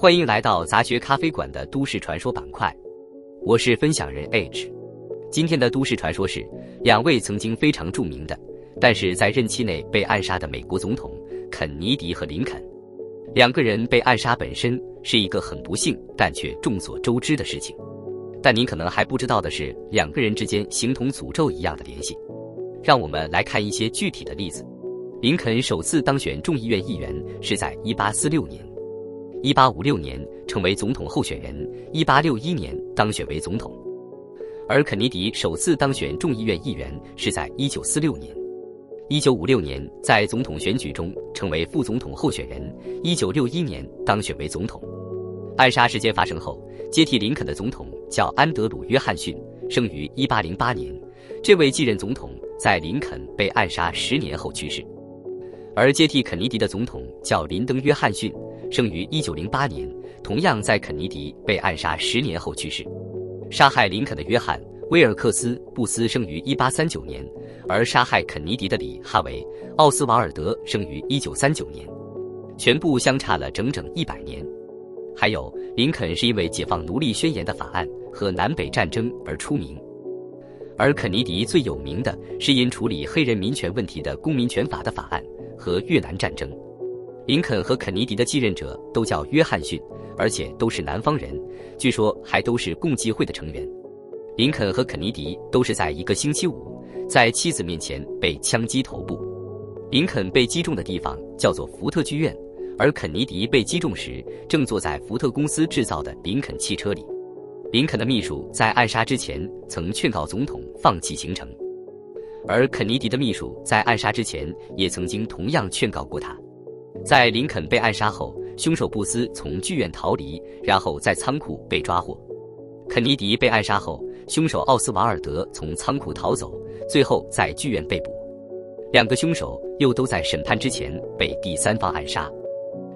欢迎来到杂学咖啡馆的都市传说板块，我是分享人 H。今天的都市传说是两位曾经非常著名的，但是在任期内被暗杀的美国总统肯尼迪和林肯。两个人被暗杀本身是一个很不幸但却众所周知的事情，但您可能还不知道的是，两个人之间形同诅咒一样的联系。让我们来看一些具体的例子。林肯首次当选众议院议员是在1846年，1856年成为总统候选人，1861年当选为总统。而肯尼迪首次当选众议院议员是在1946年，1956年在总统选举中成为副总统候选人，1961年当选为总统。暗杀事件发生后，接替林肯的总统叫安德鲁·约翰逊，生于1808年。这位继任总统在林肯被暗杀10年后去世。而接替肯尼迪的总统叫林登·约翰逊，生于1908年，同样在肯尼迪被暗杀10年后去世。杀害林肯的约翰·威尔克斯·布斯生于1839年，而杀害肯尼迪的里哈维·奥斯瓦尔德生于1939年，全部相差了整整100年。还有，林肯是因为解放奴隶宣言的法案和南北战争而出名，而肯尼迪最有名的是因处理黑人民权问题的公民权法的法案和越南战争。林肯和肯尼迪的继任者都叫约翰逊，而且都是南方人，据说还都是共济会的成员。林肯和肯尼迪都是在一个星期五，在妻子面前被枪击头部。林肯被击中的地方叫做福特剧院，而肯尼迪被击中时正坐在福特公司制造的林肯汽车里。林肯的秘书在暗杀之前曾劝告总统放弃行程，而肯尼迪的秘书在暗杀之前也曾经同样劝告过他。在林肯被暗杀后，凶手布斯从剧院逃离，然后在仓库被抓获。肯尼迪被暗杀后，凶手奥斯瓦尔德从仓库逃走，最后在剧院被捕。两个凶手又都在审判之前被第三方暗杀。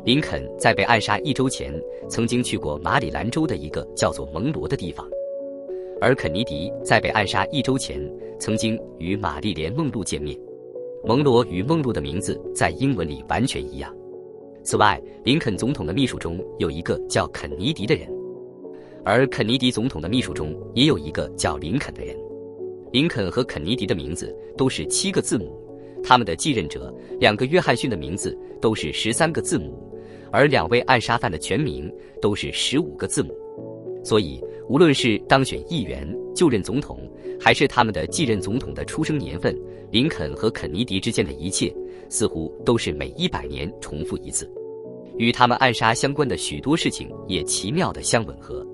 林肯在被暗杀1周前曾经去过马里兰州的一个叫做蒙罗的地方，而肯尼迪在被暗杀1周前曾经与玛丽莲·梦露见面。蒙罗与梦露的名字在英文里完全一样。此外，林肯总统的秘书中有一个叫肯尼迪的人，而肯尼迪总统的秘书中也有一个叫林肯的人。林肯和肯尼迪的名字都是7个字母，他们的继任者2个约翰逊的名字都是13个字母，而2位暗杀犯的全名都是15个字母。所以无论是当选议员、就任总统，还是他们的继任总统的出生年份，林肯和肯尼迪之间的一切似乎都是每100年重复一次。与他们暗杀相关的许多事情也奇妙地相吻合，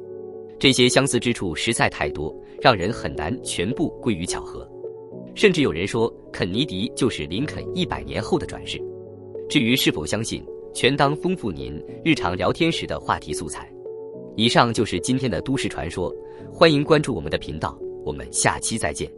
这些相似之处实在太多，让人很难全部归于巧合。甚至有人说肯尼迪就是林肯100年后的转世。至于是否相信，全当丰富您日常聊天时的话题素材。以上就是今天的都市传说，欢迎关注我们的频道，我们下期再见。